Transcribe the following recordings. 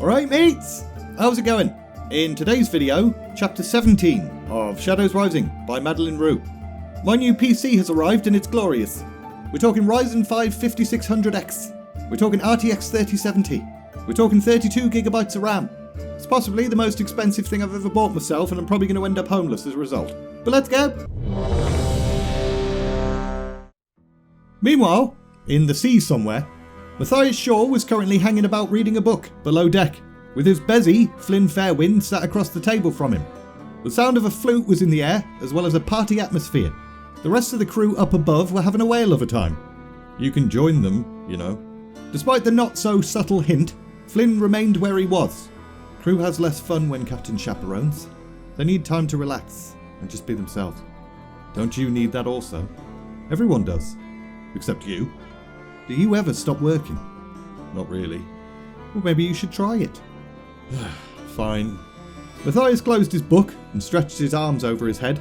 Alright mates, how's it going? In today's video, chapter 17 of Shadows Rising by Madeline Rue. My new PC has arrived and it's glorious. We're talking Ryzen 5 5600X. We're talking RTX 3070. We're talking 32GB of RAM. It's possibly the most expensive thing I've ever bought myself, and I'm probably going to end up homeless as a result. But let's go! Meanwhile, in the sea somewhere, Matthias Shaw was currently hanging about reading a book below deck, with his bezie, Flynn Fairwind, sat across the table from him. The sound of a flute was in the air, as well as a party atmosphere. The rest of the crew up above were having a whale of a time. You can join them, you know. Despite the not-so-subtle hint, Flynn remained where he was. Crew has less fun when Captain chaperones. They need time to relax and just be themselves. Don't you need that also? Everyone does. Except you. Do you ever stop working? Not really. Well, maybe you should try it. Fine. Matthias closed his book and stretched his arms over his head.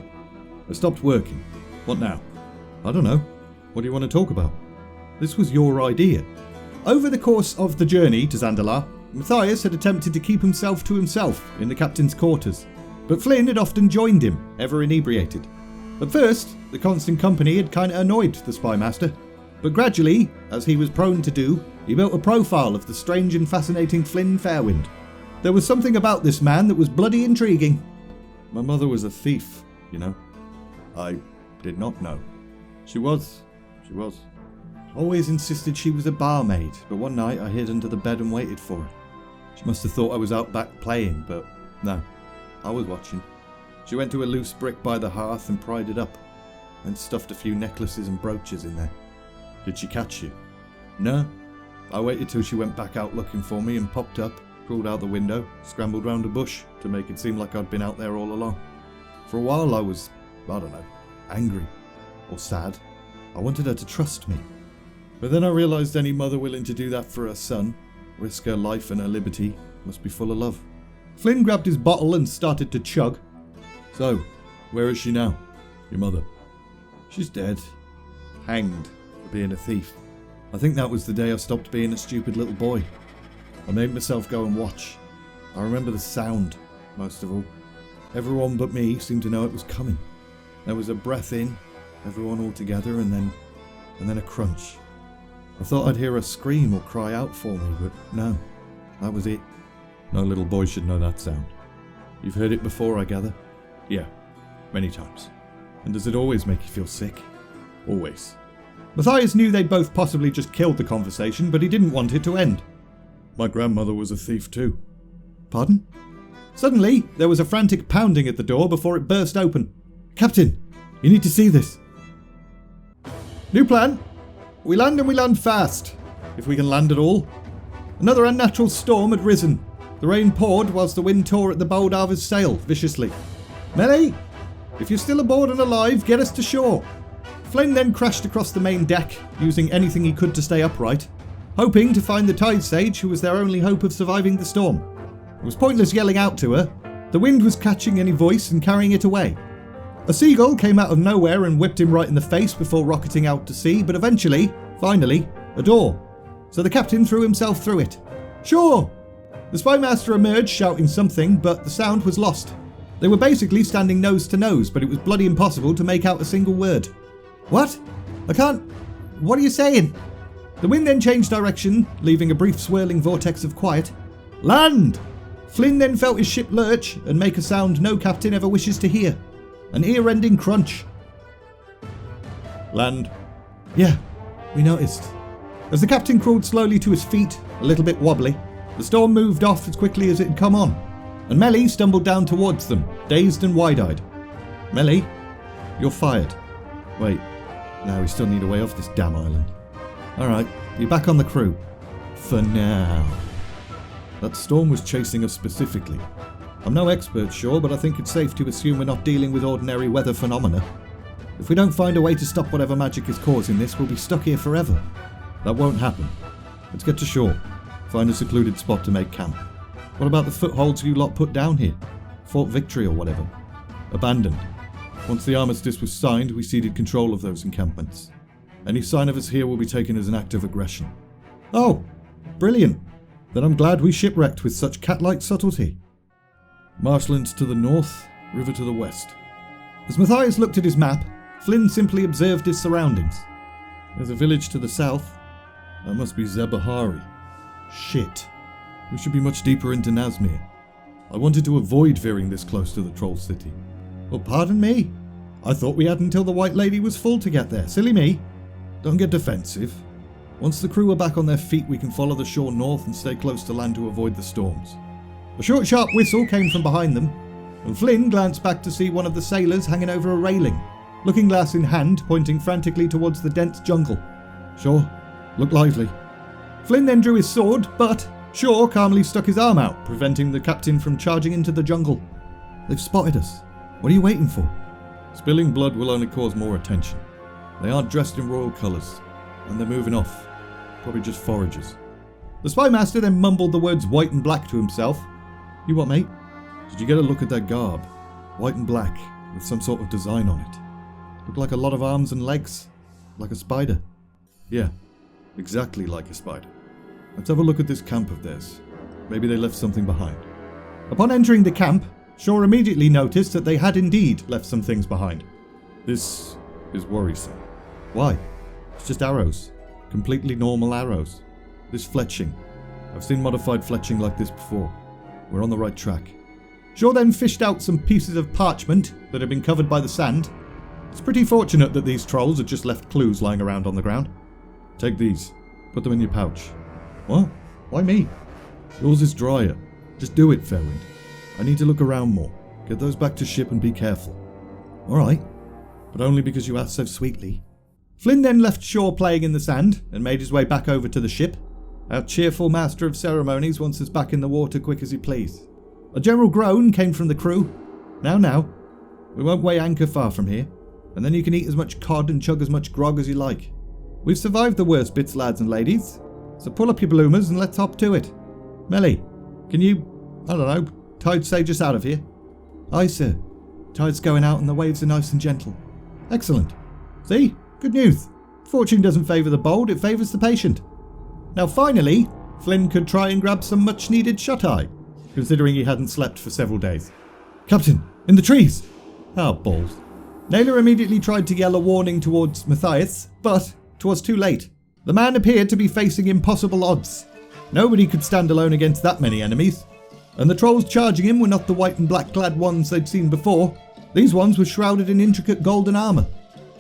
I stopped working. What now? I don't know. What do you want to talk about? This was your idea. Over the course of the journey to Zandalar, Matthias had attempted to keep himself to himself in the captain's quarters, but Flynn had often joined him, ever inebriated. At first, the constant company had kinda annoyed the spy master, but gradually, as he was prone to do, he built a profile of the strange and fascinating Flynn Fairwind. There was something about this man that was bloody intriguing. My mother was a thief, you know. I did not know. She was. Always insisted she was a barmaid, but one night I hid under the bed and waited for her. She must have thought I was out back playing, but no, I was watching. She went to a loose brick by the hearth and pried it up, and stuffed a few necklaces and brooches in there. Did she catch you? No. I waited till she went back out looking for me and popped up, crawled out the window, scrambled round a bush to make it seem like I'd been out there all along. For a while I was, I don't know, angry or sad. I wanted her to trust me. But then I realised any mother willing to do that for her son, risk her life and her liberty, must be full of love. Flynn grabbed his bottle and started to chug. So, where is she now? Your mother? She's dead. Hanged for being a thief. I think that was the day I stopped being a stupid little boy. I made myself go and watch. I remember the sound, most of all. Everyone but me seemed to know it was coming. There was a breath in, everyone all together, and then a crunch. I thought I'd hear her scream or cry out for me, but no, that was it. No little boy should know that sound. You've heard it before, I gather? Yeah, many times. And does it always make you feel sick? Always. Matthias knew they'd both possibly just killed the conversation, but he didn't want it to end. My grandmother was a thief too. Pardon? Suddenly, there was a frantic pounding at the door before it burst open. Captain, you need to see this. New plan. We land and we land fast, if we can land at all. Another unnatural storm had risen. The rain poured whilst the wind tore at the Bold Arva's sail viciously. Melee, if you're still aboard and alive, get us to shore. Flynn then crashed across the main deck, using anything he could to stay upright, hoping to find the Tide Sage, who was their only hope of surviving the storm. It was pointless yelling out to her. The wind was catching any voice and carrying it away. A seagull came out of nowhere and whipped him right in the face before rocketing out to sea, but eventually, finally, a door. So the captain threw himself through it. Sure! The spymaster emerged shouting something, but the sound was lost. They were basically standing nose to nose, but it was bloody impossible to make out a single word. What? I can't... What are you saying? The wind then changed direction, leaving a brief swirling vortex of quiet. Land! Flynn then felt his ship lurch and make a sound no captain ever wishes to hear. An ear-rending crunch. Land. Yeah, we noticed. As the captain crawled slowly to his feet, a little bit wobbly, the storm moved off as quickly as it had come on, and Melly stumbled down towards them, dazed and wide-eyed. Melly, you're fired. Wait, now we still need a way off this damn island. Alright, you're back on the crew. For now. That storm was chasing us specifically. I'm no expert, sure, but I think it's safe to assume we're not dealing with ordinary weather phenomena. If we don't find a way to stop whatever magic is causing this, we'll be stuck here forever. That won't happen. Let's get to shore. Find a secluded spot to make camp. What about the footholds you lot put down here? Fort Victory or whatever? Abandoned. Once the armistice was signed, we ceded control of those encampments. Any sign of us here will be taken as an act of aggression. Oh, brilliant. Then I'm glad we shipwrecked with such cat-like subtlety. Marshlands to the north, river to the west. As Matthias looked at his map, Flynn simply observed his surroundings. There's a village to the south. That must be Zebahari. Shit. We should be much deeper into Nazmir. I wanted to avoid veering this close to the Troll City. Well, pardon me. I thought we had until the White Lady was full to get there. Silly me. Don't get defensive. Once the crew are back on their feet, we can follow the shore north and stay close to land to avoid the storms. A short, sharp whistle came from behind them, and Flynn glanced back to see one of the sailors hanging over a railing, looking glass in hand, pointing frantically towards the dense jungle. Sure, look lively. Flynn then drew his sword, but Shaw calmly stuck his arm out, preventing the captain from charging into the jungle. They've spotted us. What are you waiting for? Spilling blood will only cause more attention. They aren't dressed in royal colours, and they're moving off. Probably just foragers. The spy master then mumbled the words white and black to himself. You what, mate? Did you get a look at their garb? White and black, with some sort of design on it. Looked like a lot of arms and legs. Like a spider. Yeah, exactly like a spider. Let's have a look at this camp of theirs. Maybe they left something behind. Upon entering the camp, Shaw immediately noticed that they had indeed left some things behind. This is worrisome. Why? It's just arrows. Completely normal arrows. This fletching. I've seen modified fletching like this before. We're on the right track. Shaw then fished out some pieces of parchment that had been covered by the sand. It's pretty fortunate that these trolls had just left clues lying around on the ground. Take these. Put them in your pouch. What? Why me? Yours is drier. Just do it, Fairwind. I need to look around more. Get those back to ship and be careful. Alright. But only because you asked so sweetly. Flynn then left Shaw playing in the sand and made his way back over to the ship. Our cheerful master of ceremonies wants us back in the water quick as he please. A general groan came from the crew. Now. We won't weigh anchor far from here, and then you can eat as much cod and chug as much grog as you like. We've survived the worst bits, lads and ladies, so pull up your bloomers and let's hop to it. Melly, can you, I don't know, tide sage us out of here? Aye, sir. Tide's going out and the waves are nice and gentle. Excellent. See? Good news. Fortune doesn't favour the bold, it favours the patient. Now finally, Flynn could try and grab some much needed shut-eye, considering he hadn't slept for several days. Captain, in the trees! How bold. Naylor immediately tried to yell a warning towards Matthias, but 'twas too late. The man appeared to be facing impossible odds. Nobody could stand alone against that many enemies. And the trolls charging him were not the white and black clad ones they'd seen before. These ones were shrouded in intricate golden armour.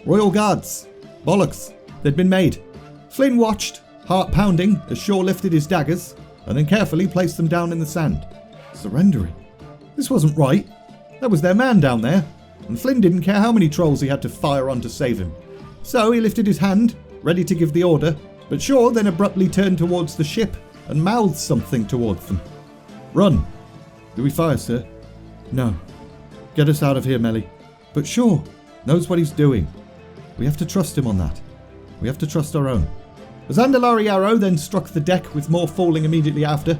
Royal guards. Bollocks. They'd been made. Flynn watched, heart pounding, as Shaw lifted his daggers, and then carefully placed them down in the sand. Surrendering. This wasn't right. That was their man down there, and Flynn didn't care how many trolls he had to fire on to save him. So he lifted his hand, ready to give the order, but Shaw then abruptly turned towards the ship and mouthed something towards them. Run. Do we fire, sir? No. Get us out of here, Melly. But Shaw knows what he's doing. We have to trust him on that. We have to trust our own. The Zandalari arrow then struck the deck with more falling immediately after.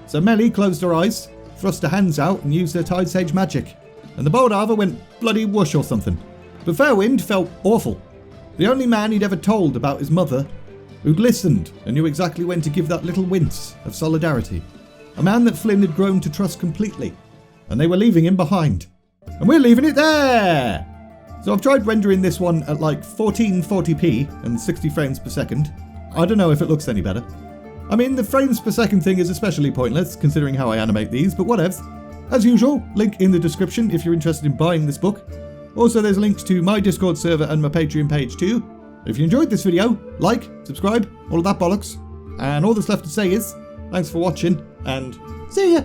So Melly closed her eyes, thrust her hands out and used her Tide Sage magic. And the Bold Arva went bloody whoosh or something. But Fairwind felt awful. The only man he'd ever told about his mother, who'd listened and knew exactly when to give that little wince of solidarity. A man that Flynn had grown to trust completely. And they were leaving him behind. And we're leaving it there! So I've tried rendering this one at like 1440p and 60 frames per second. I don't know if it looks any better. I mean, the frames per second thing is especially pointless considering how I animate these, but whatevs. As usual, link in the description if you're interested in buying this book. Also, there's links to my Discord server and my Patreon page too. If you enjoyed this video, like, subscribe, all of that bollocks. And all that's left to say is, thanks for watching, and see ya!